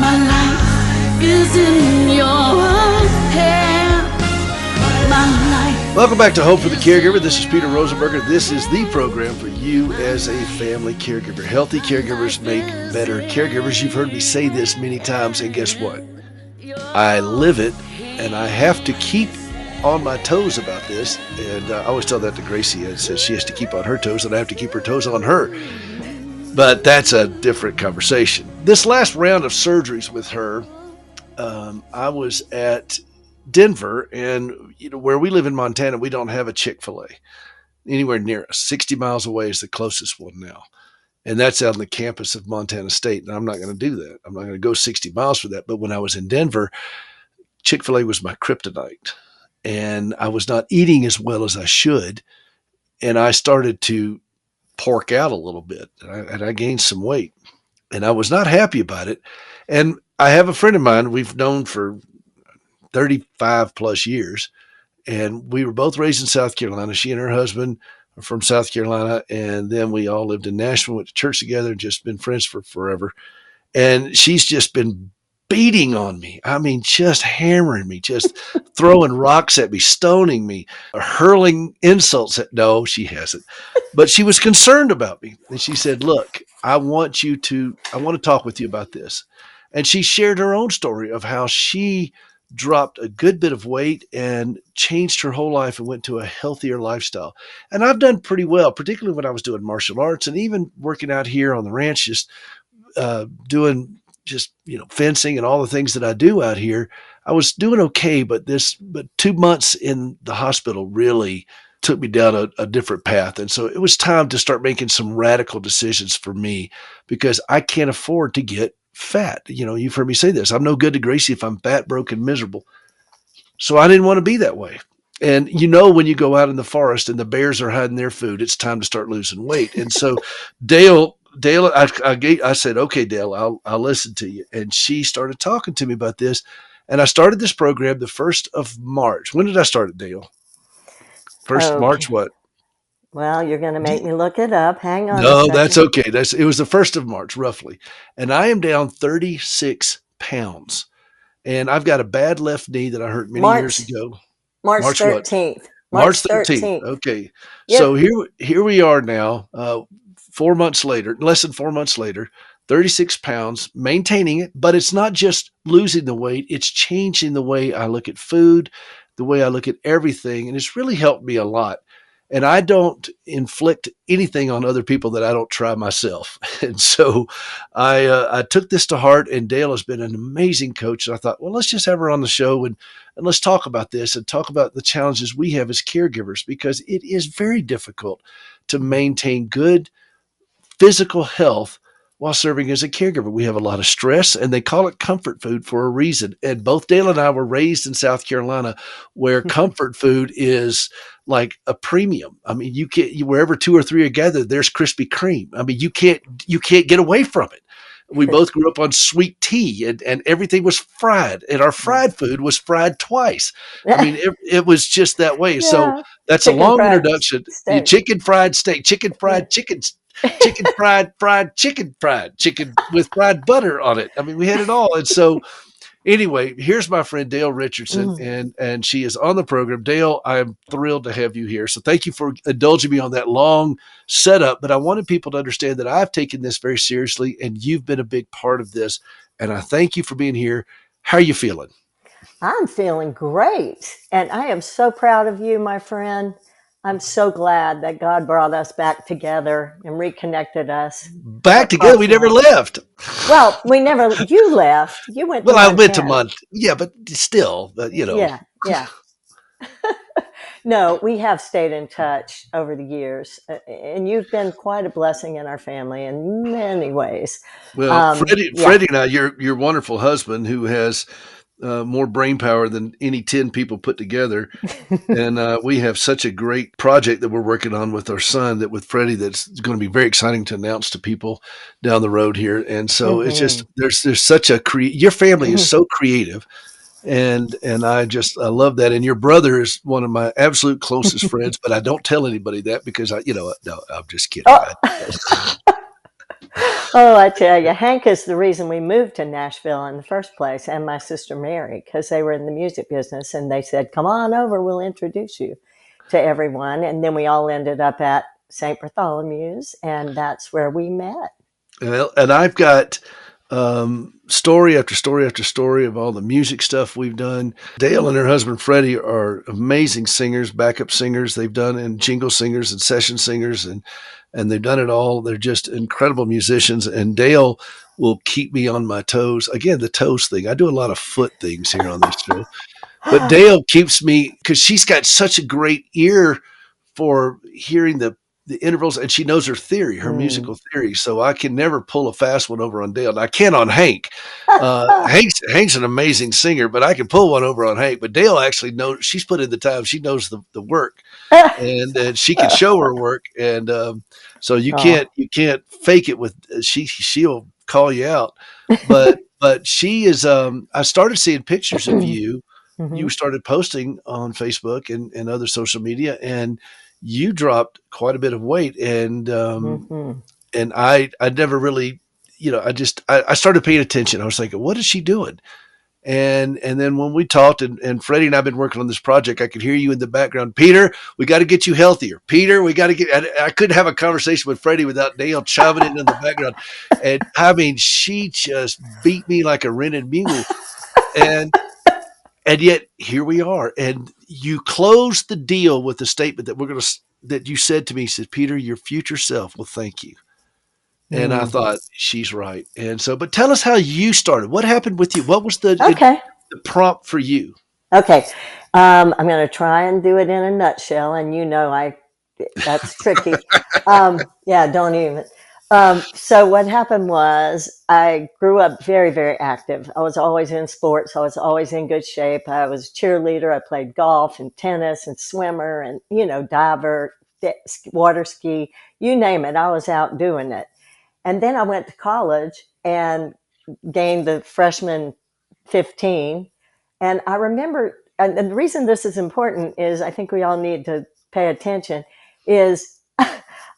My life is in your hand. My life. Welcome back to Hope for the Caregiver. This is Peter Rosenberger. This is the program for you as a family caregiver. Healthy caregivers make better caregivers. You've heard me say this many times, and guess what? I live it, and I have to keep on my toes about this. And I always tell that to Gracie. It says she has to keep on her toes, and I have to keep her toes on her. But that's a different conversation. This last round of surgeries with her, I was at Denver, and where we live in Montana, we don't have a Chick-fil-A anywhere near us. 60 miles away is the closest one now. And that's out on the campus of Montana State. And I'm not going to do that. I'm not going to go 60 miles for that. But when I was in Denver, Chick-fil-A was my kryptonite. And I was not eating as well as I should. And I started to pork out a little bit. And I gained some weight. And I was not happy about it. And I have a friend of mine we've known for 35 plus years. And we were both raised in South Carolina. She and her husband are from South Carolina. And then we all lived in Nashville, went to church together, and just been friends for forever. And she's just been beating on me. I mean, just hammering me, just throwing rocks at me, stoning me, hurling insults at, no, she hasn't. But she was concerned about me. And she said, look, I want to talk with you about this. And she shared her own story of how she dropped a good bit of weight and changed her whole life and went to a healthier lifestyle. And I've done pretty well, particularly when I was doing martial arts and even working out here on the ranch, just doing fencing and all the things that I do out here. I was doing okay, but 2 months in the hospital really took me down a different path. And so it was time to start making some radical decisions for me, because I can't afford to get fat. You've heard me say this. I'm no good to Gracie if I'm fat, broke, and miserable. So I didn't want to be that way. And when you go out in the forest and the bears are hiding their food, it's time to start losing weight. And so Dale, I said, okay, Dale, I'll listen to you. And she started talking to me about this. And I started this program the 1st of March. When did I start it, Dale? 1st of March, what? Well, you're going to make me look it up. Hang on. No, that's okay. It was the 1st of March, roughly. And I am down 36 pounds. And I've got a bad left knee that I hurt many years ago. March 13th. March 13th. Okay. Yep. So here we are now, 4 months later, less than 4 months later, 36 pounds, maintaining it. But it's not just losing the weight. It's changing the way I look at food, the way I look at everything. And it's really helped me a lot. And I don't inflict anything on other people that I don't try myself. And so I took this to heart, and Dale has been an amazing coach. And I thought, well, let's just have her on the show and let's talk about this and talk about the challenges we have as caregivers, because it is very difficult to maintain good physical health while serving as a caregiver. We have a lot of stress, and they call it comfort food for a reason. And both Dale and I were raised in South Carolina, where comfort food is like a premium. I mean, wherever 2 or 3 are gathered, there's Krispy Kreme. I mean, you can't get away from it. We both grew up on sweet tea, and everything was fried, and our fried food was fried twice. I mean, it was just that way. Yeah. So that's chicken a long introduction. Chicken fried steak, chicken fried chicken, chicken fried chicken with fried butter on it. I mean, we had it all. And so anyway, here's my friend Dale Richardson, and she is on the program. Dale, I'm thrilled to have you here. So thank you for indulging me on that long setup. But I wanted people to understand that I've taken this very seriously, and you've been a big part of this. And I thank you for being here. How are you feeling? I'm feeling great. And I am so proud of you, my friend. I'm so glad that God brought us back together and reconnected us. Back together? We never left. Well, you left. You went to Montana. I went to Montana. Yeah, but still, Yeah. No, we have stayed in touch over the years, and you've been quite a blessing in our family in many ways. Well, Freddie and I, your wonderful husband, who has more brain power than any 10 people put together. And we have such a great project that we're working on with our son, with Freddie, that's going to be very exciting to announce to people down the road here. And so it's just, there's such your family is so creative. And I love that. And your brother is one of my absolute closest friends, but I don't tell anybody that because no, I'm just kidding. Oh, I tell you, Hank is the reason we moved to Nashville in the first place, and my sister Mary, because they were in the music business, and they said, "Come on over, we'll introduce you to everyone." And then we all ended up at St. Bartholomew's, and that's where we met. Well, and I've got story after story after story of all the music stuff we've done. Dale and her husband Freddie are amazing singers, backup singers. They've done and jingle singers and session singers, and they've done it all. They're just incredible musicians. And Dale will keep me on my toes. Again, the toes thing. I do a lot of foot things here on this show, but Dale keeps me because she's got such a great ear for hearing the intervals, and she knows her theory, her Mm. musical theory. So I can never pull a fast one over on Dale. And I can on Hank. Hank's an amazing singer, but I can pull one over on Hank. But Dale actually knows, she's put in the time. She knows the work, and she can show her work. And so Oh. you can't fake it with she'll call you out. But she is. I started seeing pictures of you. You Mhm. started posting on Facebook and other social media, and you dropped quite a bit of weight. Mhm. And I never really, I started paying attention. I was thinking, what is she doing? And then when we talked, and Freddie and I've been working on this project, I could hear you in the background. Peter, we got to get you healthier. Peter, we got to get. I couldn't have a conversation with Freddie without Dale chiming in the background. And I mean, she just beat me like a rented mule. And and yet here we are. And you closed the deal with the statement that that you said to me, said, Peter, your future self will thank you. And I Mm. thought, she's right. And so, but tell us how you started. What happened with you? What was Okay. the prompt for you? Okay. I'm going to try and do it in a nutshell, and I that's tricky. Yeah, don't even. So what happened was I grew up very, very active. I was always in sports. I was always in good shape. I was a cheerleader. I played golf and tennis and swimmer and, diver, water ski, you name it. I was out doing it. And then I went to college and gained the freshman 15. And I remember, and the reason this is important is I think we all need to pay attention, is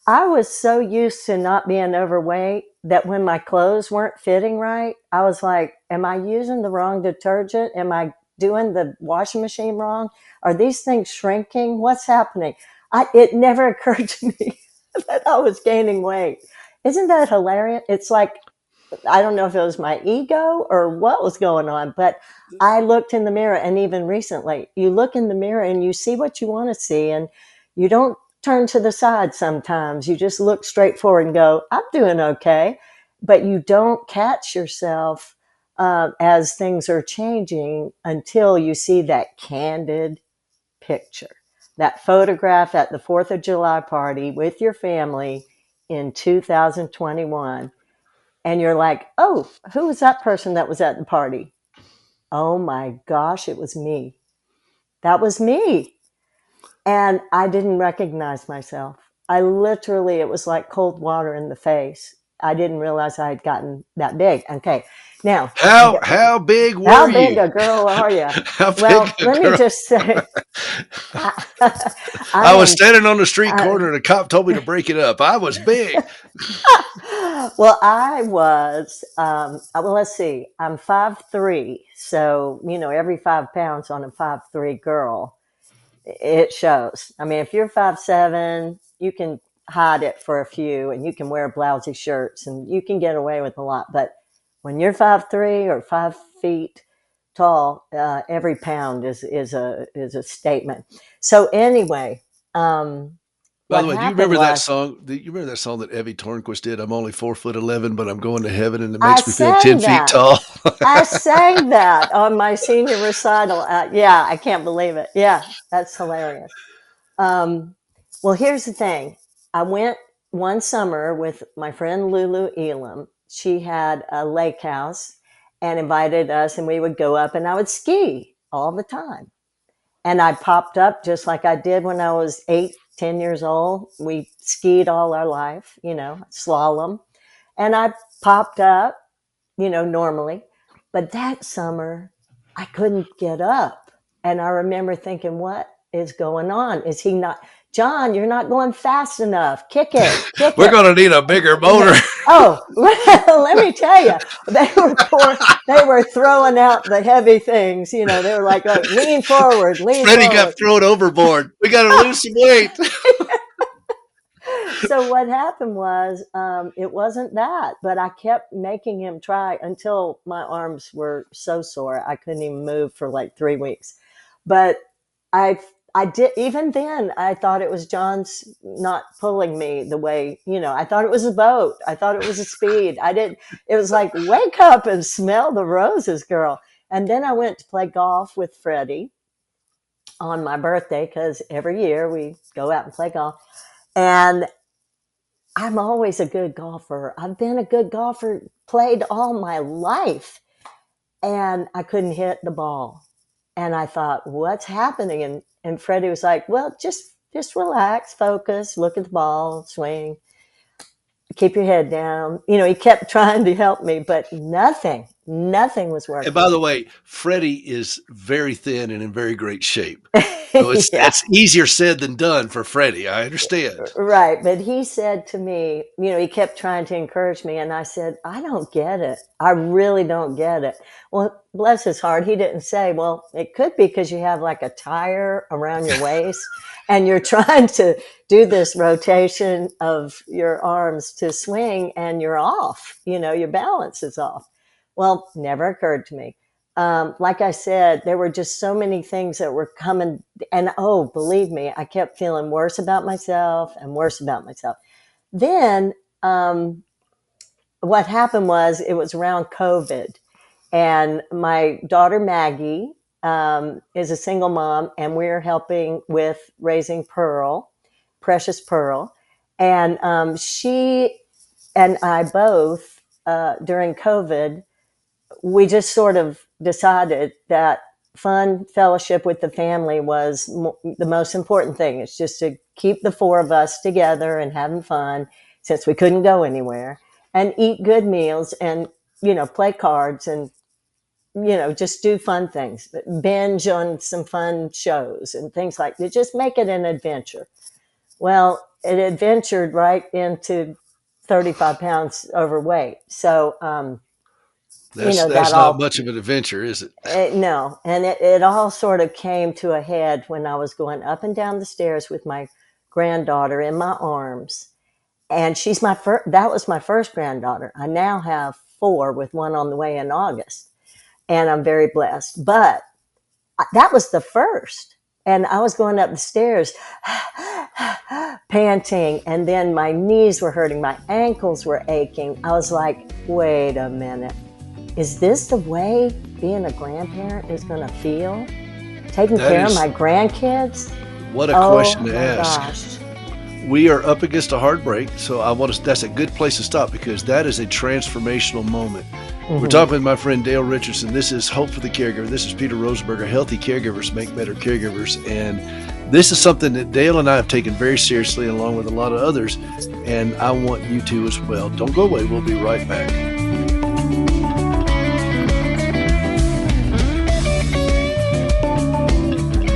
I was so used to not being overweight that when my clothes weren't fitting right, I was like, am I using the wrong detergent? Am I doing the washing machine wrong? Are these things shrinking? What's happening? It never occurred to me that I was gaining weight. Isn't that hilarious? It's like I don't know if it was my ego or what was going on, but I looked in the mirror, and even recently, you look in the mirror and you see what you want to see, and you don't turn to the side sometimes. You just look straight forward and go, I'm doing okay. But you don't catch yourself as things are changing until you see that candid picture, that photograph at the 4th of July party with your family in 2021, and you're like, oh, who was that person that was at the party? Oh my gosh, it was me. That was me. And I didn't recognize myself. It was like cold water in the face. I didn't realize I had gotten that big. Okay. Now, How big were how big you? a girl are you? How big Well, a let me girl? just say, I, I I was am, standing on the street I, corner and a cop told me to break it up. I was big. well, I was, well, let's see, I'm 5'3". So, every 5 pounds on a 5'3" girl, it shows. I mean, if you're 5'7", you can hide it for a few and you can wear blousy shirts and you can get away with a lot. But when you're 5'3" or 5 feet tall, every pound is a statement. So anyway, By what the way, do you happened remember that was song? Do you remember that song that Evie Tornquist did? I'm only 4'11", but I'm going to heaven, and it I makes me feel 10 sang feet that. tall. I sang that on my senior recital. Yeah, I can't believe it. Yeah, that's hilarious. Um, well, here's the thing. I went one summer with my friend Lulu Elam. She had a lake house and invited us, and we would go up and I would ski all the time. And I popped up just like I did when I was 8, 10 years old. We skied all our life, slalom. And I popped up normally. But that summer, I couldn't get up. And I remember thinking, what is going on? Is he not, John, you're not going fast enough. Kick it, kick We're it. going to need a bigger motor. Oh, let me tell you, they were throwing out the heavy things. You know, they were like, lean forward, lean Freddie got forward. thrown overboard. We got to lose some weight. So what happened was, it wasn't that, but I kept making him try until my arms were so sore I couldn't even move for like 3 weeks. But I I did, even then I thought it was John's not pulling me the way, I thought it was a boat. I thought it was a speed. I didn't It was like, wake up and smell the roses, girl. And then I went to play golf with Freddie on my birthday because every year we go out and play golf. And I'm always a good golfer. I've been a good golfer, played all my life, and I couldn't hit the ball. And I thought, what's happening? And Freddie was like, well, just relax, focus, look at the ball, swing, keep your head down. He kept trying to help me, but nothing was And working. by the way, Freddie is very thin and in very great shape. So Yeah. it's easier said than done for Freddie. I understand. Right. But he said to me, he kept trying to encourage me. And I said, I don't get it. I really don't get it. Well, bless his heart. He didn't say, well, it could be because you have like a tire around your waist and you're trying to do this rotation of your arms to swing and you're off. Your balance is off. Well, never occurred to me. Like I said, there were just so many things that were coming. And oh, believe me, I kept feeling worse about myself and worse about myself. Then what happened was it was around COVID. And my daughter Maggie is a single mom, and we're helping with raising Pearl, precious Pearl. And she and I both, during COVID, we just sort of decided that fun fellowship with the family was the most important thing. It's just to keep the four of us together and having fun since we couldn't go anywhere, and eat good meals and, play cards and, just do fun things, binge on some fun shows and things like that. Just make it an adventure. Well, it adventured right into 35 pounds overweight. So, that That's not all much of an adventure, is it? no, and it all sort of came to a head when I was going up and down the stairs with my granddaughter in my arms, and she's my first. That was my first granddaughter. I now have four, with one on the way in August, and I'm very blessed. But that was the first, and I was going up the stairs, panting, and then my knees were hurting, my ankles were aching. I was like, wait a minute. Is this the way being a grandparent is going to feel? Taking That care of is my grandkids? what a Oh question to my ask. gosh. We are up against a hard break, so that's a good place to stop because that is a transformational moment. We're talking with my friend Dale Richardson. This is Hope for the Caregiver. This is Peter Rosenberger. Healthy caregivers make better caregivers. And this is something that Dale and I have taken very seriously, along with a lot of others. And I want you to as well. Don't go away. We'll be right back.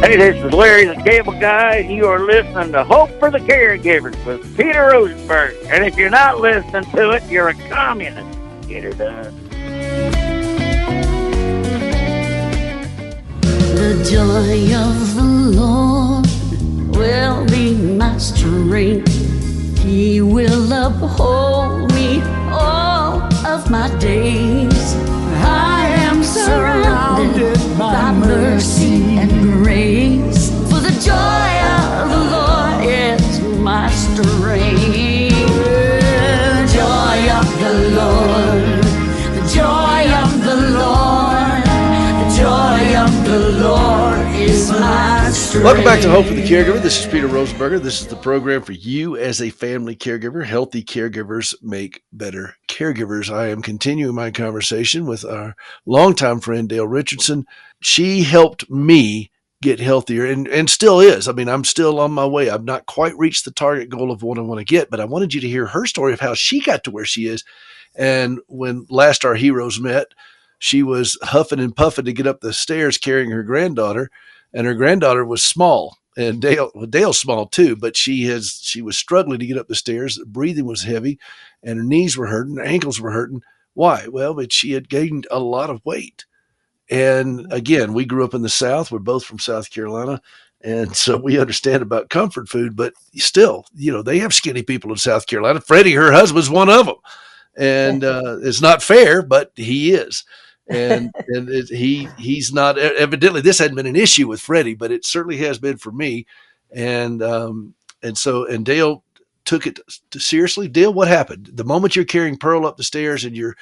Hey, this is Larry the Cable Guy, and you are listening to Hope for the Caregivers with Peter Rosenberg. And if you're not listening to it, you're a communist. Get her done. The joy of the Lord will be my strength. He will uphold me all of my days. I am surrounded by mercy and grace. For the joy of the Lord is my strength. The joy of the Lord, the joy of the Lord, the joy of the Lord is my strength. Welcome back to Hope for the Caregiver. This is Peter Rosenberger. This is the program for you as a family caregiver. Healthy caregivers make better caregivers. I am continuing my conversation with our longtime friend, Dale Richardson. She helped me get healthier and still is. I mean, I'm still on my way. I've not quite reached the target goal of what I want to get, but I wanted you to hear her story of how she got to where she is. And when last our heroes met, she was huffing and puffing to get up the stairs carrying her granddaughter, and her granddaughter was small. and Dale's small too, but she was struggling to get up the stairs. Breathing was heavy, and her knees were hurting, her ankles were hurting. Why? Well, but she had gained a lot of weight. And again, we grew up in the South. We're both from South Carolina. And so we understand about comfort food, but still, they have skinny people in South Carolina. Freddie, her husband's one of them. And it's not fair, but he is. He's not, evidently this hadn't been an issue with Freddie, but it certainly has been for me. And Dale took it seriously. Dale, what happened? The moment you're carrying Pearl up the stairs and you're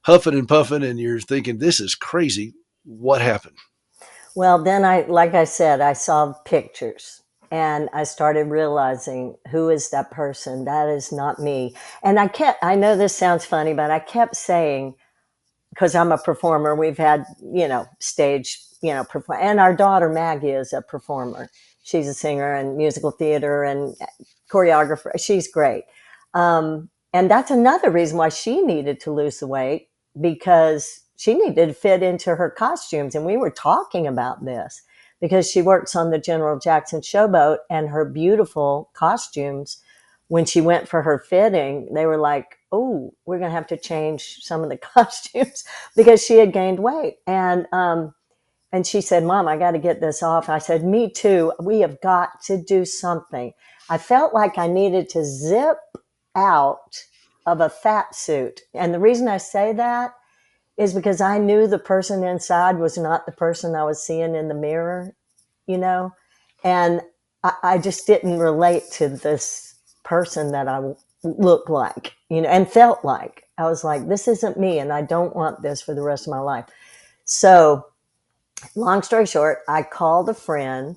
huffing and puffing and you're thinking, this is crazy, what happened? Well, then like I said, I saw pictures and I started realizing, who is that person? That is not me. And I know this sounds funny, but I kept saying, because I'm a performer, we've had, stage, perform, and our daughter Maggie is a performer. She's a singer and musical theater and choreographer. She's great. And that's another reason why she needed to lose the weight, because she needed to fit into her costumes. And we were talking about this because she works on the General Jackson Showboat, and her beautiful costumes, when she went for her fitting, they were like, oh, we're going to have to change some of the costumes because she had gained weight. And she said, Mom, I got to get this off. I said, me too. We have got to do something. I felt like I needed to zip out of a fat suit. And the reason I say that is because I knew the person inside was not the person I was seeing in the mirror, and I just didn't relate to this person that I looked like, and felt like. I was like, this isn't me, and I don't want this for the rest of my life. So long story short, I called a friend.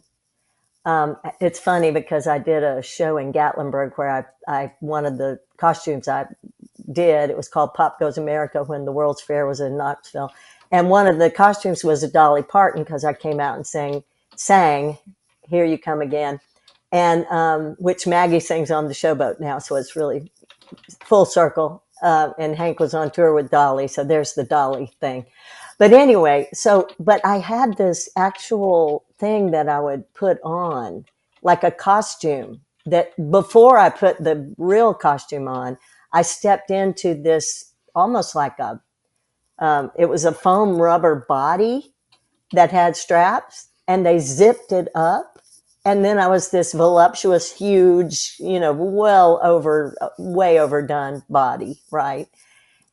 It's funny because I did a show in Gatlinburg where I one of the costumes I did, it was called Pop Goes America, when the World's Fair was in Knoxville. And one of the costumes was a Dolly Parton, because I came out and sang Here You Come Again, and which Maggie sings on the Showboat now. So it's really full circle. And Hank was on tour with Dolly. So there's the Dolly thing. But anyway, but I had this actual thing that I would put on, like a costume, that before I put the real costume on, I stepped into this almost like it was a foam rubber body that had straps, and they zipped it up. And then I was this voluptuous, huge, way overdone body, right?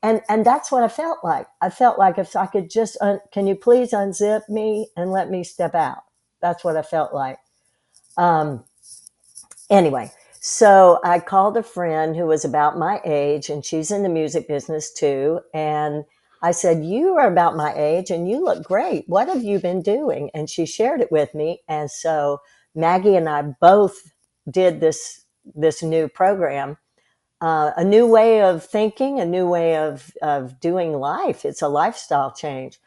And that's what I felt like. I felt like if I could just, can you please unzip me and let me step out? That's what I felt like. Anyway, so I called a friend who was about my age, and she's in the music business too. And I said, you are about my age and you look great. What have you been doing? And she shared it with me. And so Maggie and I both did this new program. A new way of thinking, a new way of doing life. It's a lifestyle change.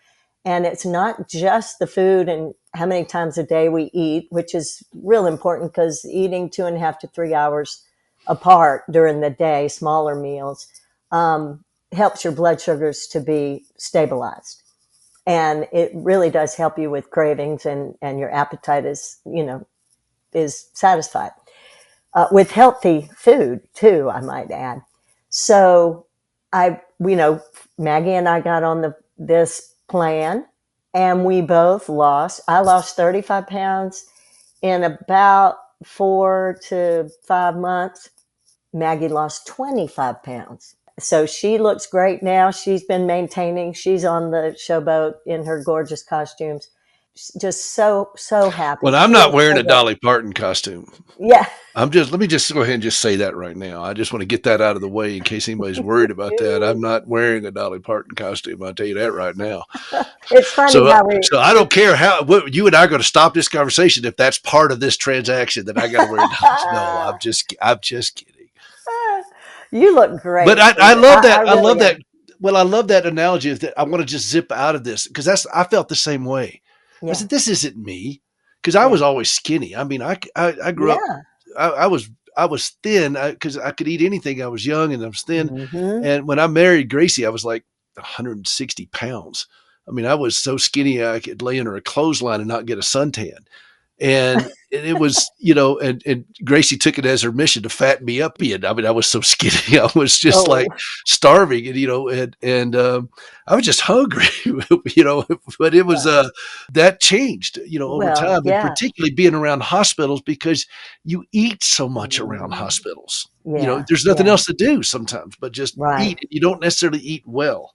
And it's not just the food and how many times a day we eat, which is real important, because eating 2.5 to 3 hours apart during the day, smaller meals, helps your blood sugars to be stabilized. And it really does help you with cravings, and your appetite is satisfied. With healthy food too, I might add. So Maggie and I got on this plan, and we both I lost 35 pounds in about 4 to 5 months. Maggie lost 25 pounds. So she looks great now. She's been maintaining. She's on the Showboat in her gorgeous costumes. Just so happy. Well, I'm not wearing a Dolly Parton costume. Yeah. Let me just go ahead and just say that right now. I just want to get that out of the way in case anybody's worried about that. I'm not wearing a Dolly Parton costume. I'll tell you that right now. It's funny so I don't care what you and I are going to stop this conversation if that's part of this transaction that I got to wear. No, I'm just kidding. You look great. But I love that. I love that. Well, I love that analogy of that. I want to just zip out of this, because I felt the same way. Yeah. I said, this isn't me, because I was always skinny. I mean, I grew up, I was thin because I could eat anything. I was young and I was thin. Mm-hmm. And when I married Gracie, I was like 160 pounds. I mean, I was so skinny I could lay under a clothesline and not get a suntan. And it was, and Gracie took it as her mission to fatten me up. And I mean, I was so skinny. I was just Oh, like starving and I was just hungry, but it was, that changed, over well, time, and yeah. particularly being around hospitals because you eat so much around Mm, hospitals. yeah, There's nothing yeah, else to do sometimes, but just right. eat. You don't necessarily eat well.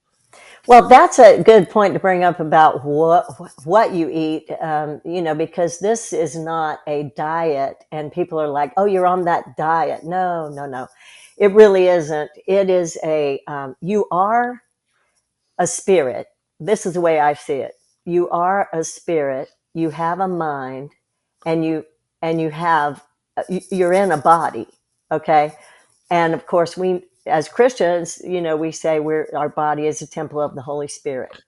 Well, that's a good point to bring up about what you eat, because this is not a diet, and people are like, "Oh, you're on that diet." No, no, no, it really isn't. It is you are a spirit. This is the way I see it. You are a spirit. You have a mind, and you have you're in a body. Okay, and of course, we as Christians, we say our body is a temple of the Holy Spirit.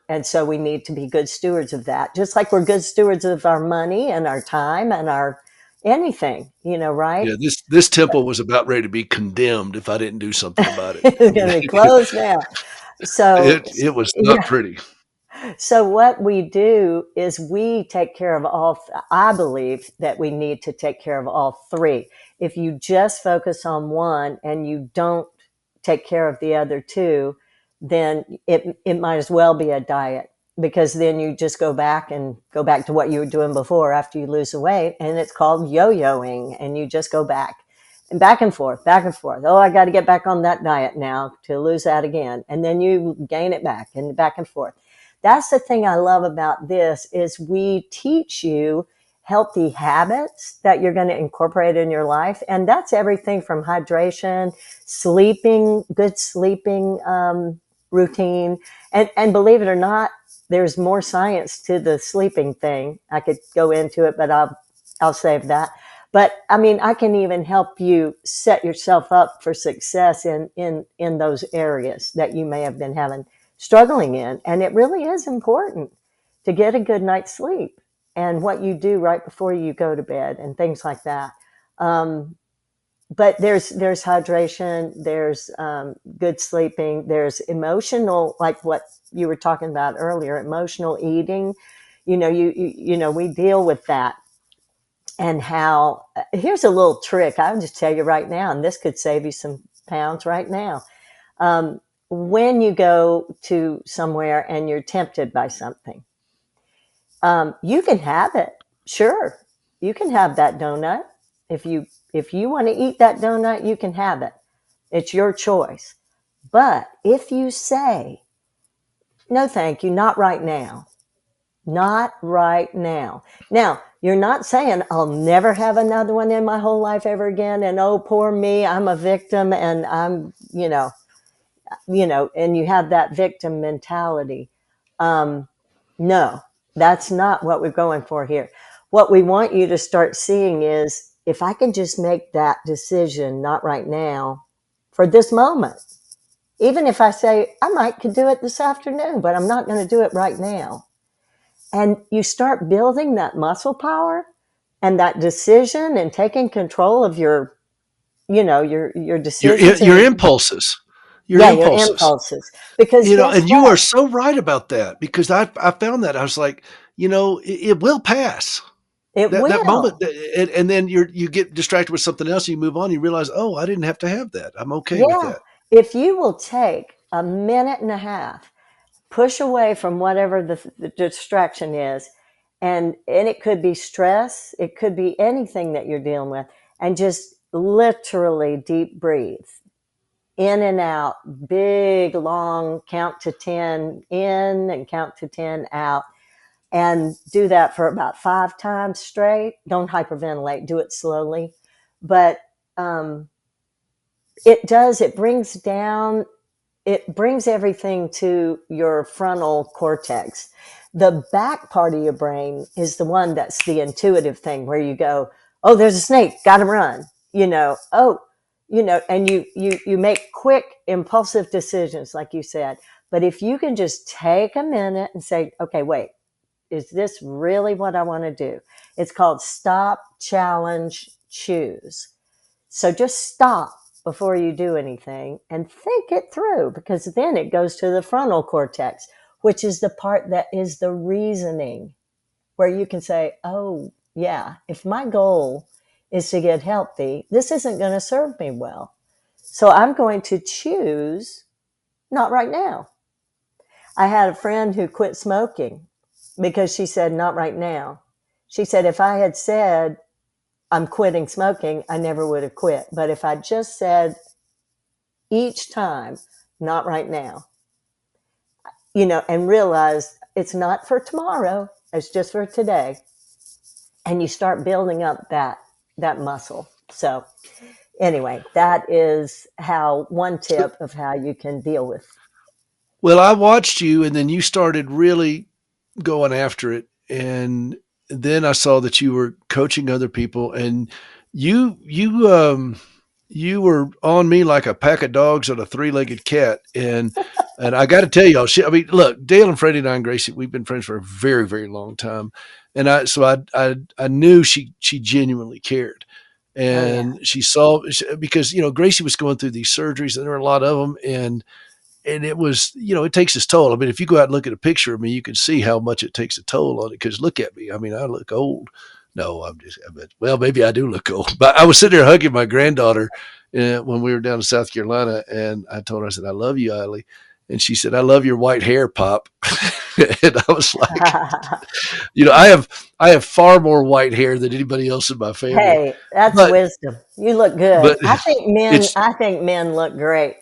And so we need to be good stewards of that, just like we're good stewards of our money and our time and our anything, right? Yeah, this temple was about ready to be condemned if I didn't do something about it. I It's mean, going to be closed now. So, it was not yeah. pretty. So what we do is we take care of I believe that we need to take care of all three. If you just focus on one and you don't take care of the other two, then it might as well be a diet, because then you just go back to what you were doing before after you lose the weight, and it's called yo-yoing, and you just go back and back and forth, back and forth. Oh, I got to get back on that diet now to lose that again. And then you gain it back and back and forth. That's the thing I love about this is we teach you healthy habits that you're going to incorporate in your life. And that's everything from hydration, sleeping, good sleeping routine. And believe it or not, there's more science to the sleeping thing. I could go into it, but I'll save that. But I mean, I can even help you set yourself up for success in those areas that you may have been struggling in. And it really is important to get a good night's sleep and what you do right before you go to bed and things like that. But there's hydration, there's good sleeping, there's emotional, like what you were talking about earlier, emotional eating. We deal with that. And how, here's a little trick I'll just tell you right now, and this could save you some pounds right now. When you go to somewhere and you're tempted by something, you can have it. Sure, you can have that donut. If you want to eat that donut, you can have it. It's your choice. But if you say, no, thank you, not right now, not right now. Now, you're not saying I'll never have another one in my whole life ever again. And oh, poor me, I'm a victim and I'm, and you have that victim mentality. No, that's not what we're going for here. What we want you to start seeing is if I can just make that decision, not right now, for this moment, even if I say I might could do it this afternoon, but I'm not going to do it right now. And you start building that muscle power and that decision and taking control of your decisions and Your impulses, your yeah, your impulses. impulses. Because guess And you what? are so right about that because I found that I was like, it will pass. It That moment, will. and then you get distracted with something else. And you move on. You realize, oh, I didn't have to have that. I'm okay with Yeah. that. If you will take a minute and a half, push away from whatever the distraction is, and it could be stress, it could be anything that you're dealing with, and just literally deep breathe in and out, big, long count to 10 in and count to 10 out. And do that for about 5 times straight. Don't hyperventilate, do it slowly. But um, it brings everything to your frontal cortex. The back part of your brain is the one that's the intuitive thing where you go, oh, there's a snake, gotta run. And you make quick, impulsive decisions, like you said. But if you can just take a minute and say, okay, wait, is this really what I want to do? It's called stop, challenge, choose. So just stop before you do anything and think it through, because then it goes to the frontal cortex, which is the part that is the reasoning, where you can say, oh, yeah, if my goal is to get healthy, this isn't going to serve me well. So I'm going to choose not right now. I had a friend who quit smoking because she said, not right now. She said, if I had said, I'm quitting smoking, I never would have quit. But if I just said each time, not right now, and realized it's not for tomorrow, it's just for today. And you start building up that muscle. So anyway, that is how one tip of how you can deal with. Well, I watched you, and then you started really going after it, and then I saw that you were coaching other people, and you were on me like a pack of dogs on a three-legged cat, and I got to tell y'all, I mean, look, Dale and Freddie and I and Gracie, we've been friends for a very, very long time, and I knew she genuinely cared. Oh, yeah. And she saw, because Gracie was going through these surgeries, and there were a lot of them, and it was, it takes its toll. I mean, if you go out and look at a picture of me, you can see how much it takes a toll on it. Because look at me. I mean, I look old. No, well, maybe I do look old. But I was sitting there hugging my granddaughter when we were down in South Carolina, and I told her, I said, I love you, Eileen. And she said, I love your white hair, Pop. And I was like, I have far more white hair than anybody else in my family. Hey, that's But wisdom. You look good. but I think men. it's I think men look great.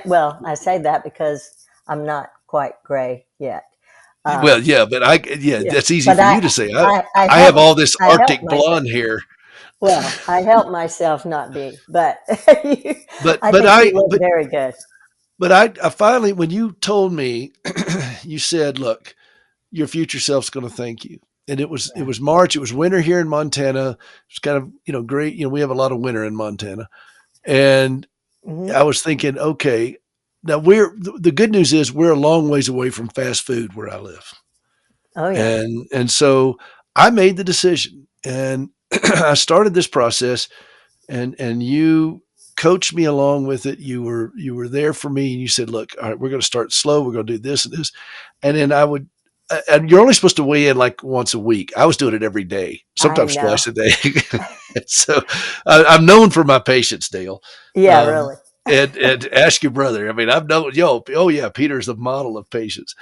Well, I say that because I'm not quite gray yet. well, Um, yeah, but yeah, that's easy but for you to say. I I help have all this I help Arctic myself. blonde hair. Well, I help myself not be, but But I but think you I look very good. but I finally, when you told me, you said, "Look, your future self's going to thank you." And it Yeah. was March. It was winter here in Montana. It's kind of great. We have a lot of winter in Montana, and Hmm. I was thinking, okay, now the good news is we're a long ways away from fast food where I live, Oh yeah. and so I made the decision, and I started this process, and you coached me along with it. You were there for me, and you said, "Look, all right, we're going to start slow. We're going to do this and this," and then I would. And you're only supposed to weigh in like once a week. I was doing it every day, I sometimes know. twice a day. So I'm known for my patience, Dale. Yeah, Um, really. and ask your brother. I mean, I've known, oh yeah, Peter's the model of patience.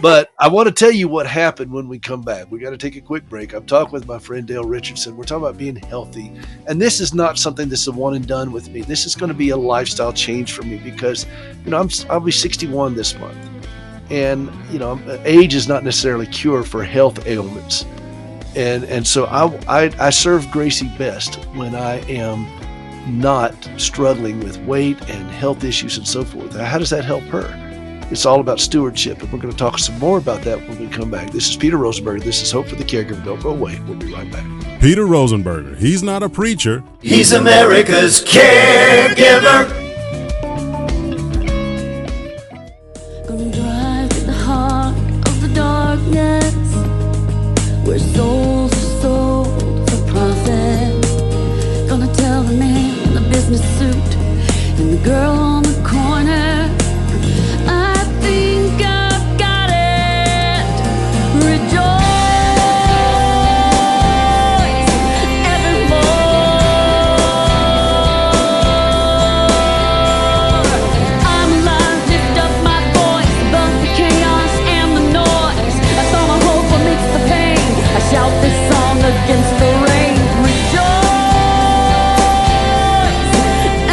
But I want to tell you what happened when we come back. We got to take a quick break. I'm talking with my friend Dale Richardson. We're talking about being healthy. And this is not something that's a one and done with me. This is going to be a lifestyle change for me because, I'll be 61 this month. And, age is not necessarily cure for health ailments. And so I serve Gracie best when I am not struggling with weight and health issues and so forth. How does that help her? It's all about stewardship, and we're going to talk some more about that when we come back. This is Peter Rosenberger. This is Hope for the Caregiver. Don't go away. We'll be right back. Peter Rosenberger. He's not a preacher. He's America's caregiver. Gonna drive to the heart of the darkness, where souls are sold for profit. Gonna tell the man in the business suit and the girl on the corner, I think I've got it. Rejoice evermore. I'm alive, lift up my voice above the chaos and the noise. I saw my hope amidst the pain. I shout this song against the rain. Rejoice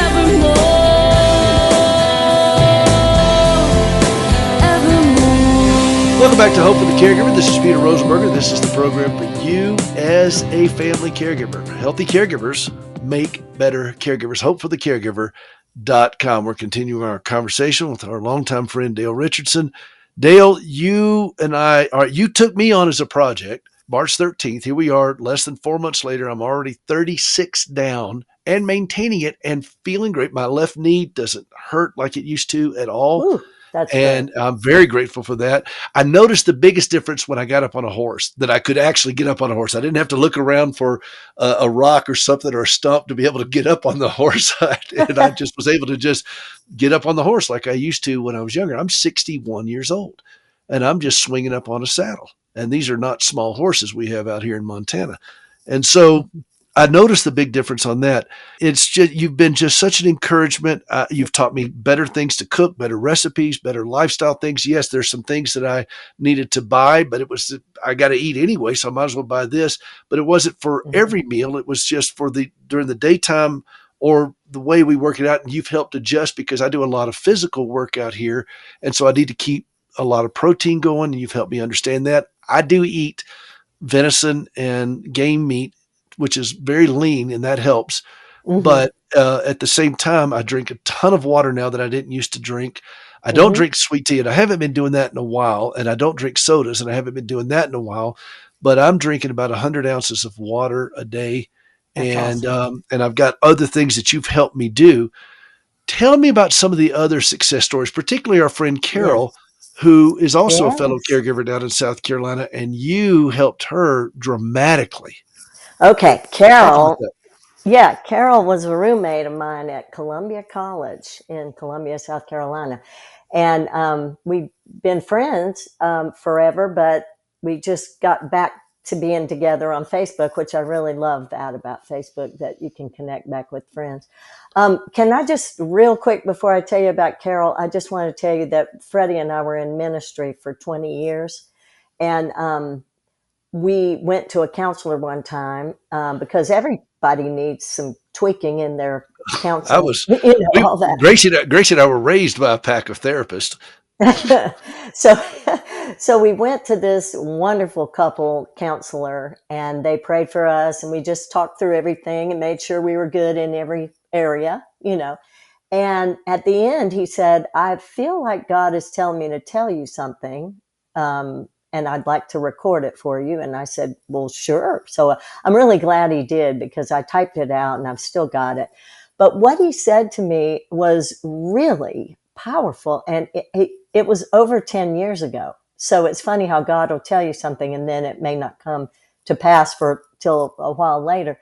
evermore, evermore. Welcome back to Hope for the Caregiver. This is Peter Rosenberger. This is the program for you as a family caregiver. Healthy caregivers make better caregivers. Hopeforthecaregiver.com. We're continuing our conversation with our longtime friend Dale Richardson. Dale, you and you took me on as a project. March 13th. Here we are, less than 4 months later. I'm already 36 down and maintaining it and feeling great. My left knee doesn't hurt like it used to at all. Ooh, that's great. And I'm very grateful for that. I noticed the biggest difference when I got up on a horse, that I could actually get up on a horse. I didn't have to look around for a rock or something or a stump to be able to get up on the horse. And I just was able to just get up on the horse like I used to when I was younger. I'm 61 years old and I'm just swinging up on a saddle. And these are not small horses we have out here in Montana. And so I noticed the big difference on that. It's just, you've been just such an encouragement. You've taught me better things to cook, better recipes, better lifestyle things. Yes, there's some things that I needed to buy, but it was, I got to eat anyway, so I might as well buy this. But it wasn't for Mhm. every meal. It was just for during the daytime or the way we work it out. And you've helped adjust because I do a lot of physical work out here. And so I need to keep a lot of protein going. And you've helped me understand that. I do eat venison and game meat, which is very lean, and that helps. Mhm. But at the same time, I drink a ton of water now that I didn't used to drink. I don't Mhm. drink sweet tea, and I haven't been doing that in a while. And I don't drink sodas, and I haven't been doing that in a while. But I'm drinking about 100 ounces of water a day, That's awesome. and I've got other things that you've helped me do. Tell me about some of the other success stories, particularly our friend Carol, Yes. who is also a fellow Yes. caregiver down in South Carolina, and you helped her dramatically. Okay, Talk about Carol. that. Yeah, Carol was a roommate of mine at Columbia College in Columbia, South Carolina. And we've been friends forever, but we just got back to being together on Facebook, which I really love that about Facebook, that you can connect back with friends. Can I just, real quick, before I tell you about Carol, I just want to tell you that Freddie and I were in ministry for 20 years. And we went to a counselor one time because everybody needs some tweaking in their I counseling, was we all that. Gracie and I were raised by a pack of therapists. so, so we went to this wonderful couple counselor, and they prayed for us, and we just talked through everything and made sure we were good in every area. And at the end, he said, I feel like God is telling me to tell you something. And I'd like to record it for you. And I said, well, sure. So I'm really glad he did, because I typed it out and I've still got it. But what he said to me was really powerful. And it was over 10 years ago. So it's funny how God will tell you something and then it may not come to pass for till a while later.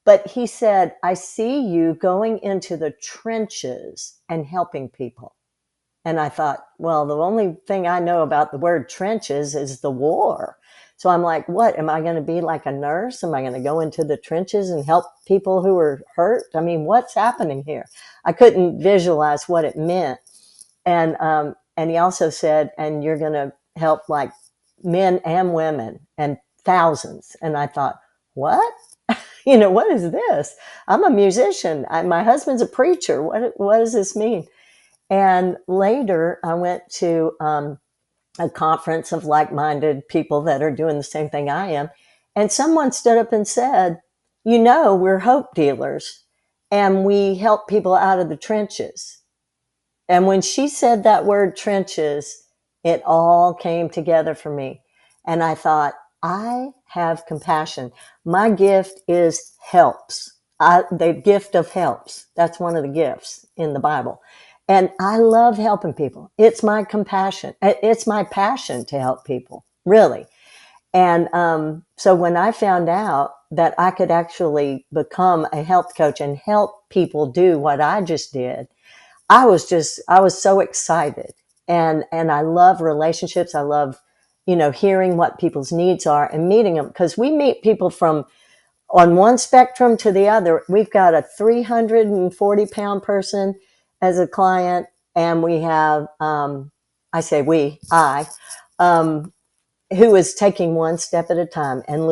But he said, I see you going into the trenches and helping people. And I thought, well, the only thing I know about the word trenches is the war. So I'm like, what? Am I going to be like a nurse? Am I going to go into the trenches and help people who are hurt? I mean, what's happening here? I couldn't visualize what it meant. And he also said, and you're going to help like men and women and thousands. And I thought, what? What is this? I'm a musician. My husband's a preacher. What does this mean? And later, I went to a conference of like minded people that are doing the same thing I am. And someone stood up and said, we're hope dealers and we help people out of the trenches. And when she said that word trenches, it all came together for me. And I thought, I have compassion. My gift is helps. The gift of helps. That's one of the gifts in the Bible. And I love helping people. It's my compassion. It's my passion to help people, really. And so when I found out that I could actually become a health coach and help people do what I just did, I was so excited. And I love relationships. I love, hearing what people's needs are and meeting them, because we meet people from on one spectrum to the other. We've got a 340-pound person as a client, and we have, I, who is taking one step at a time and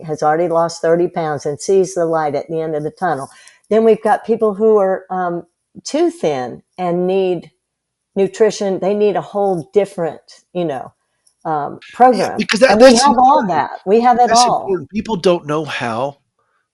has already lost 30 pounds and sees the light at the end of the tunnel. Then we've got people who are too thin and need nutrition. They need a whole different, Yeah, program. because And we that's have all important. that. We have it That's all. important. People don't know how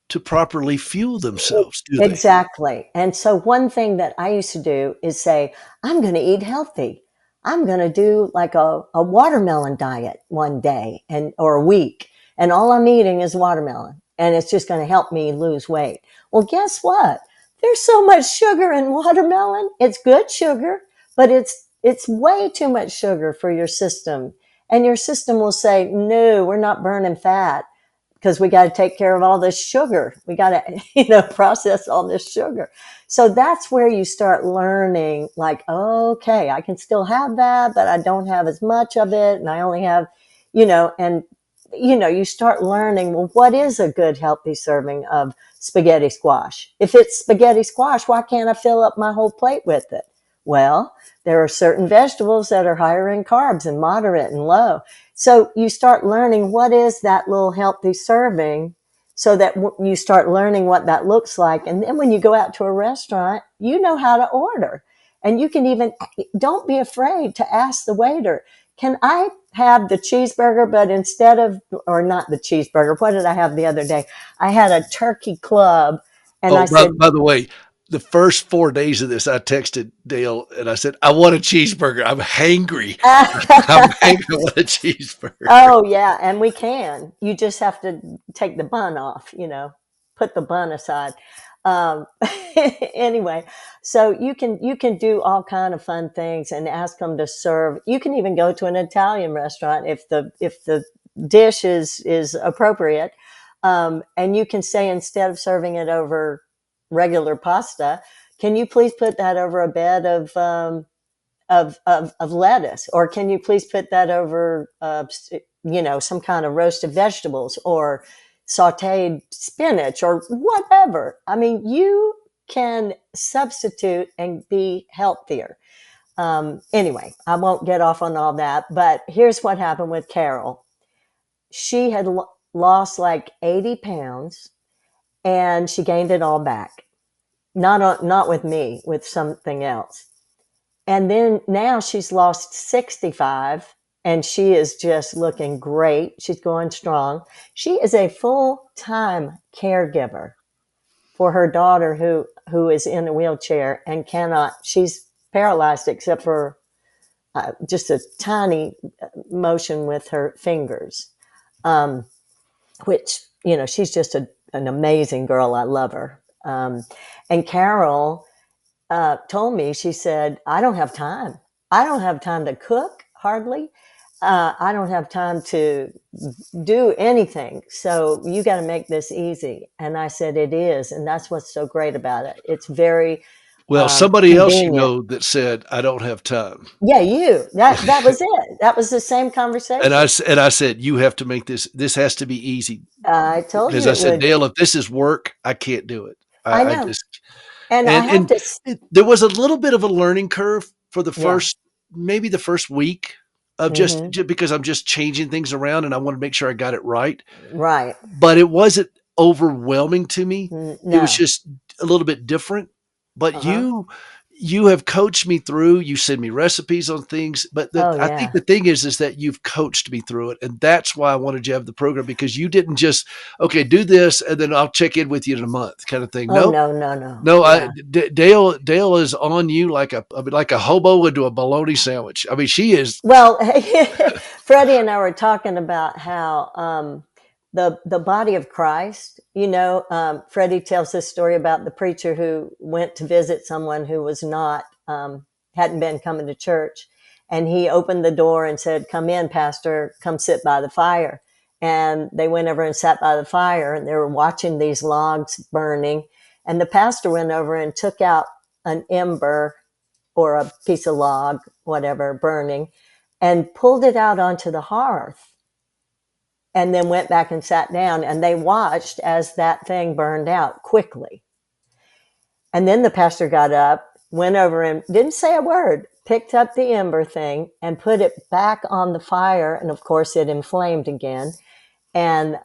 to properly fuel themselves, do they? Exactly. And so one thing that I used to do is say, I'm going to eat healthy. I'm going to do like a watermelon diet one day or a week. And all I'm eating is watermelon. And it's just going to help me lose weight. Well, guess what? There's so much sugar in watermelon. It's good sugar, but it's way too much sugar for your system. And your system will say, no, we're not burning fat, because we got to take care of all this sugar. We got to, process all this sugar. So that's where you start learning, like, okay, I can still have that, but I don't have as much of it. And I only have, and you start learning, well, what is a good healthy serving of spaghetti squash? If it's spaghetti squash, why can't I fill up my whole plate with it? Well, there are certain vegetables that are higher in carbs and moderate and low. So you start learning what is that little healthy serving, so that you start learning what that looks like. And then when you go out to a restaurant, you know how to order. And you can even, don't be afraid to ask the waiter, can I have the cheeseburger, but instead of, or not the cheeseburger, what did I have the other day? I had a turkey club, and I Oh, said, by the way, the first 4 days of this, I texted Dale and I said, I want a cheeseburger. I'm hangry. I'm hangry. I want a cheeseburger. oh yeah, and we can. You just have to take the bun off, put the bun aside. Um, anyway, so you can do all kind of fun things and ask them to serve. You can even go to an Italian restaurant if the dish is appropriate, and you can say, instead of serving it over regular pasta, can you please put that over a bed of lettuce, or can you please put that over some kind of roasted vegetables or sauteed spinach or whatever. I mean, you can substitute and be healthier. Anyway, I won't get off on all that, but here's what happened with Carol. She had lost like 80 pounds, and she gained it all back. Not with me, with something else. And then now she's lost 65, and she is just looking great. She's going strong. She is a full-time caregiver for her daughter who is in a wheelchair and she's paralyzed except for just a tiny motion with her fingers, which, she's just an amazing girl. I love her. And Carol told me, she said, I don't have time. I don't have time to cook, hardly. I don't have time to do anything. So you got to make this easy. And I said, it is. And that's what's so great about it. It's very Well, somebody else convenient. that said, I don't have time. Yeah, that was it. That was the same conversation. And I said, you have to make this has to be easy. I told Because you I it said, would be. Dale, if this is work, I can't do it. I I know. just, And I have and to, there was a little bit of a learning curve for yeah. maybe the first week of just Mm-hmm. because I'm just changing things around and I want to make sure I got it right. Right. But it wasn't overwhelming to me. It was No. just a little bit different. But Uh-huh. you have coached me through. You send me recipes on things, but Oh, I think yeah. the thing is that you've coached me through it, and that's why I wanted you to have the program, because you didn't just do this and then I'll check in with you in a month kind of thing. Oh, Nope. no, no, no. No, Yeah. Dale is on you like a hobo into a bologna sandwich. I mean, she is. Well, Freddie and I were talking about how the body of Christ. Freddie tells this story about the preacher who went to visit someone who was not hadn't been coming to church, and he opened the door and said, "Come in, Pastor. Come sit by the fire." And they went over and sat by the fire, and they were watching these logs burning. And the pastor went over and took out an ember or a piece of log, whatever, burning, and pulled it out onto the hearth, and then went back and sat down, and they watched as that thing burned out quickly. And then the pastor got up, went over and didn't say a word, picked up the ember thing and put it back on the fire. And of course it inflamed again. And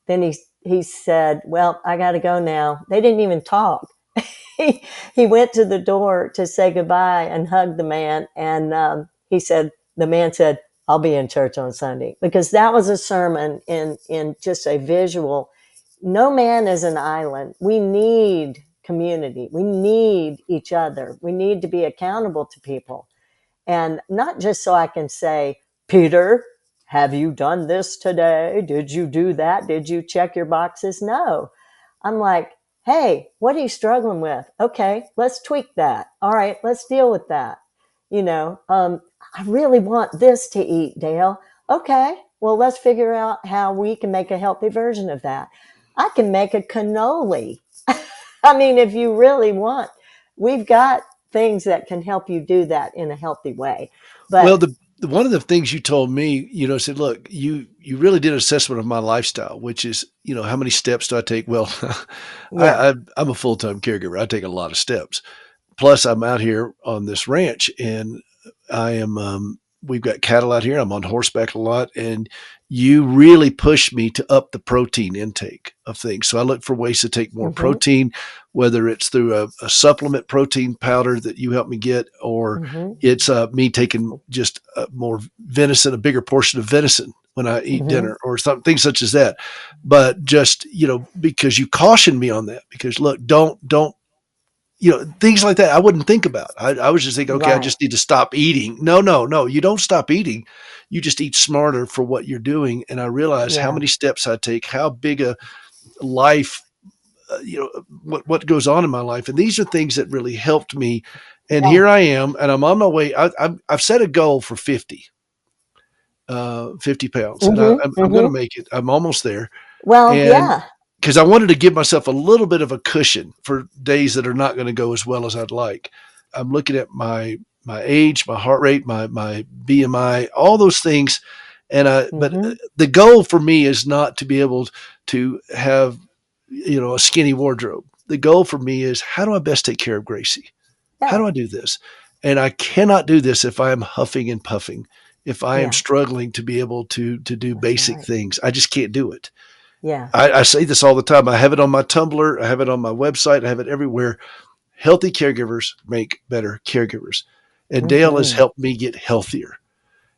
then he said, well, I got to go now. They didn't even talk. He went to the door to say goodbye and hugged the man. And the man said, I'll be in church on Sunday, because that was a sermon in just a visual. No man is an island. We need community. We need each other. We need to be accountable to people. And not just so I can say, Peter, have you done this today? Did you do that? Did you check your boxes? No. I'm like, hey, what are you struggling with? Okay, let's tweak that. All right, let's deal with that. I really want this to eat, Dale. Okay, well, let's figure out how we can make a healthy version of that. I can make a cannoli. I mean, if you really want, we've got things that can help you do that in a healthy way. But one of the things you told me, said, look, you really did an assessment of my lifestyle, which is, how many steps do I take? Well, Yeah. I'm a full-time caregiver. I take a lot of steps. Plus, I'm out here on this ranch, and I am. We've got cattle out here. I'm on horseback a lot, and you really push me to up the protein intake of things. So I look for ways to take more Mm-hmm. protein, whether it's through a supplement protein powder that you help me get, or Mm-hmm. it's me taking just more venison, a bigger portion of venison when I eat Mm-hmm. dinner, or something such as that. But just because you cautioned me on that, because look, don't things like that I wouldn't think about. I was just thinking, okay, I Right. just need to stop eating. No, no, no. You don't stop eating. You just eat smarter for what you're doing. And I realize how Yeah. many steps I take, how big a life, what goes on in my life. And these are things that really helped me. And Yeah. here I am, and I'm on my way. I've set a goal for 50 pounds, and Mm-hmm. I'm going to Mm-hmm. make it. I'm almost there. Well, And yeah. because I wanted to give myself a little bit of a cushion for days that are not going to go as well as I'd like. I'm looking at my age, my heart rate, my BMI, all those things, and but Mm-hmm. the goal for me is not to be able to have a skinny wardrobe. The goal for me is, how do I best take care of Gracie? How Yeah. do I do this? And I cannot do this if I am huffing and puffing. If I am Yeah. struggling to be able to do That's basic right. things, I just can't do it. Yeah. I say this all the time. I have it on my Tumblr. I have it on my website. I have it everywhere. Healthy caregivers make better caregivers. And Dale has Mm-hmm. helped me get healthier.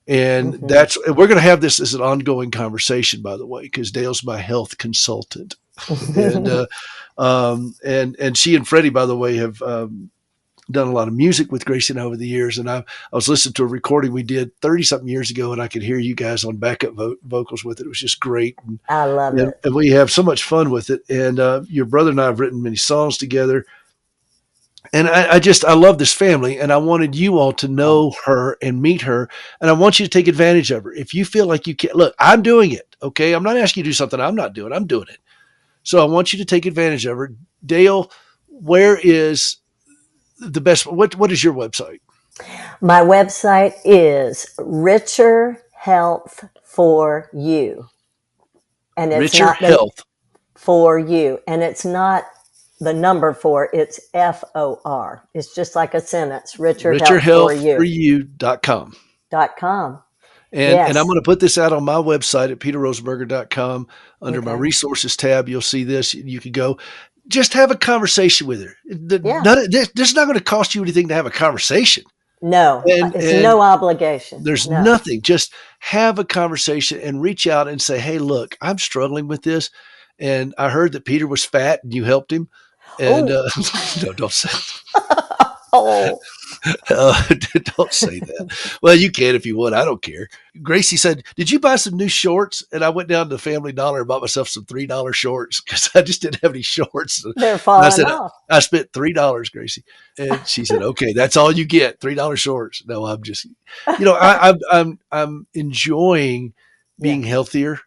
And Mm-hmm. we're going to have this as an ongoing conversation, by the way, because Dale's my health consultant. And, and she and Freddie, by the way, have, done a lot of music with Gracie and I over the years. And I was listening to a recording we did 30 something years ago, and I could hear you guys on backup vocals with it. It was just great. I love it. And we have so much fun with it. And your brother and I have written many songs together. And I love this family, and I wanted you all to Oh, know her and meet her. And I want you to take advantage of her. If you feel like you can't, look, I'm doing it. Okay. I'm not asking you to do something I'm not doing. I'm doing it. So I want you to take advantage of her. Dale, where is the best? What is your website? my website is Richer Health for You. And it's Richer not the Health. for you. And it's not the number four, it's FOR. It's just like a sentence, Richer Health for You RicherHealthForYou.com. .com. And I'm Yes. going to put this out on my website at peterrosenberger.com. Under my Okay. resources tab, you'll see this. You can go. Just have a conversation with her. Yeah. This is not going to cost you anything to have a conversation. No, it's And no obligation. there's No. nothing. Just have a conversation and reach out and say, hey, look, I'm struggling with this. And I heard that Peter was fat and you helped him. And Oh, no, don't say oh, don't say that. Well, you can if you want. I don't care. Gracie said, "Did you buy some new shorts?" And I went down to Family Dollar and bought myself some $3 shorts because I just didn't have any shorts. they're And I falling said, off. "I spent $3, Gracie." And she said, "Okay, that's all you get. $3 shorts." No, I'm just, I'm enjoying Yeah. being healthier,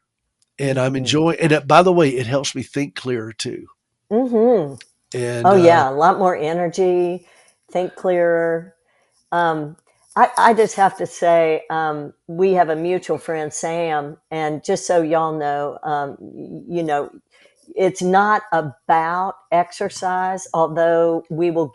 and I'm Mm-hmm. enjoying. And by the way, it helps me think clearer too. Mm-hmm. And Oh, yeah. A lot more energy, think clearer. Um, I just have to say, we have a mutual friend, Sam, and just so y'all know, it's not about exercise, although we will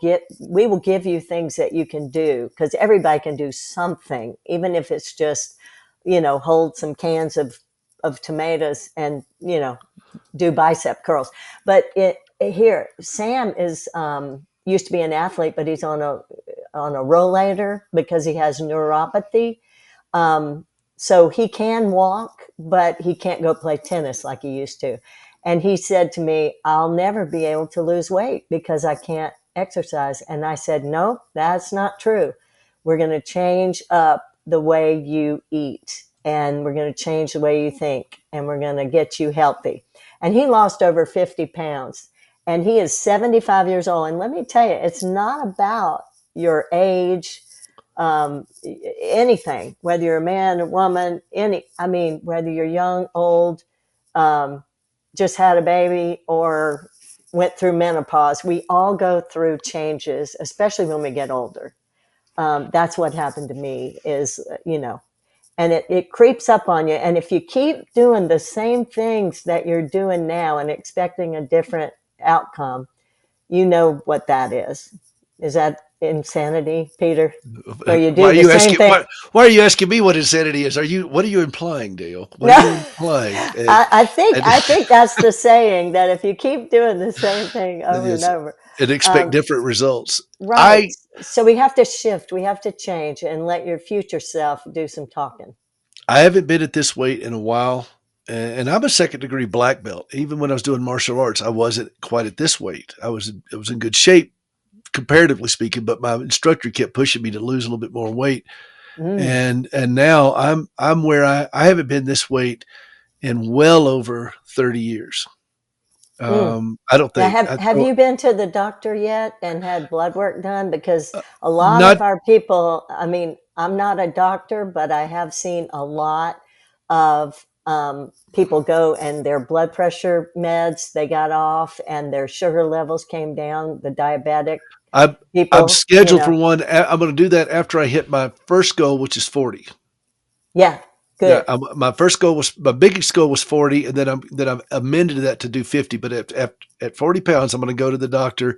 give you things that you can do because everybody can do something, even if it's just, hold some cans of tomatoes and, do bicep curls. But here, Sam is used to be an athlete, but he's on a rollator because he has neuropathy. Um, so he can walk, but he can't go play tennis like he used to. And he said to me, I'll never be able to lose weight because I can't exercise. And I said, no, that's not true. We're going to change up the way you eat and we're going to change the way you think and we're going to get you healthy. And he lost over 50 pounds and he is 75 years old. And let me tell you, it's not about your age, anything, whether you're a man, a woman, whether you're young, old, um, just had a baby, or went through menopause. We all go through changes, especially when we get older. That's what happened to me is, and it creeps up on you. And if you keep doing the same things that you're doing now and expecting a different outcome, you know what that is. Is that insanity, Peter? Where you Why do are the you same asking? thing? Why are you asking me what insanity is? What are you implying, Dale? What are you No, implying? I And, think that's the saying, that if you keep doing the same thing over and yes, over, and expect um, different results. right. I So we have to shift, we have to change, and let your future self do some talking. I haven't been at this weight in a while, and I'm a second degree black belt. Even when I was doing martial arts, I wasn't quite at this weight. I was in good shape comparatively speaking, but my instructor kept pushing me to lose a little bit more weight. Mm, And now I'm where I haven't been this weight in well over 30 years. mm. I don't Now, think have you been to the doctor yet and had blood work done? Because a lot not of our people, I mean, I'm not a doctor, but I have seen a lot of people go and their blood pressure meds they got off, and their sugar levels came down. The diabetic I'm people, scheduled for one. I'm going to do that after I hit my first goal, which is 40. yeah, Yeah, good, my biggest goal was 40, and then I've amended that to do 50. But at 40 pounds, I'm going to go to the doctor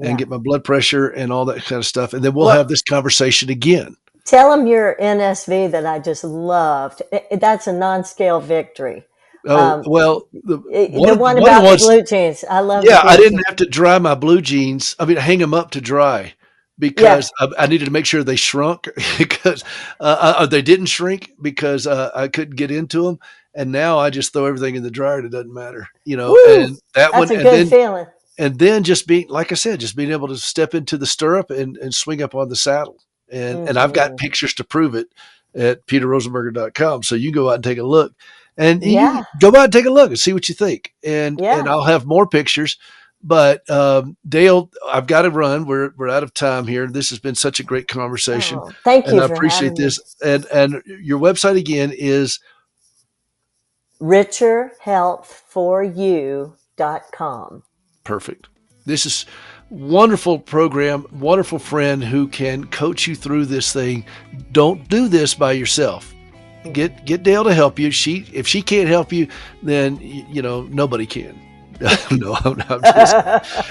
and yeah. get my blood pressure and all that kind of stuff, and then we'll have Well, this conversation again. tell them your NSV that I just loved. That's a non-scale victory. Oh Um, well, the one one of the about the ones. blue jeans. I love the Yeah, I blue didn't jeans. have to dry my blue jeans. I mean, hang them up to dry Yeah. because I needed to make sure they shrunk because they didn't shrink because I couldn't get into them. And now I just throw everything in the dryer and it doesn't matter, you know. Woo! And that That's one, a good feeling. and then just being, like I said, just being able to step into the stirrup and swing up on the saddle. And I've got Hmm. pictures to prove it at peterrosenberger.com. So you go out and take a look. And you Yeah. go out and take a look and see what you think. And Yeah. I'll have more pictures. But Dale, I've got to run. We're out of time here. This has been such a great conversation, Oh, thank and you I for appreciate having me. this. And your website again is Richerhealth4you.com. perfect. This is wonderful program, wonderful friend who can coach you through this thing. Don't do this by yourself. Get Dale to help you. If she can't help you, then nobody can. No, I'm just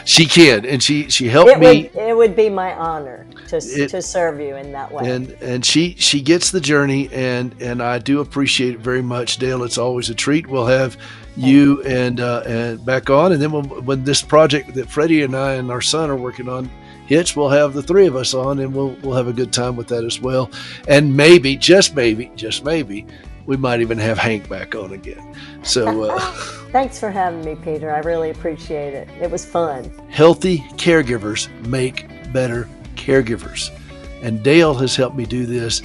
she can, and she helped me. It would be my honor It to serve you in that way. and she gets the journey, and I do appreciate it very much, Dale. It's always a treat. We'll have Thank you and back on, and then when this project that Freddie and I and our son are working on hits, we'll have the three of us on, and we'll have a good time with that as well. And maybe, just maybe, we might even have Hank back on again. So Thanks for having me, Peter. I really appreciate it. It was fun. healthy caregivers make better caregivers. And Dale has helped me do this.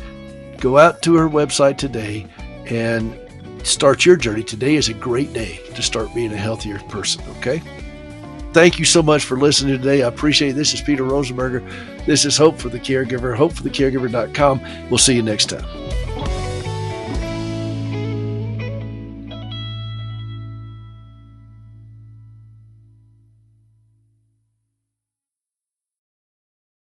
Go out to her website today and start your journey. Today is a great day to start being a healthier person, okay? Thank you so much for listening today. I appreciate it. This is Peter Rosenberger. This is Hope for the Caregiver, hopeforthecaregiver.com. We'll see you next time.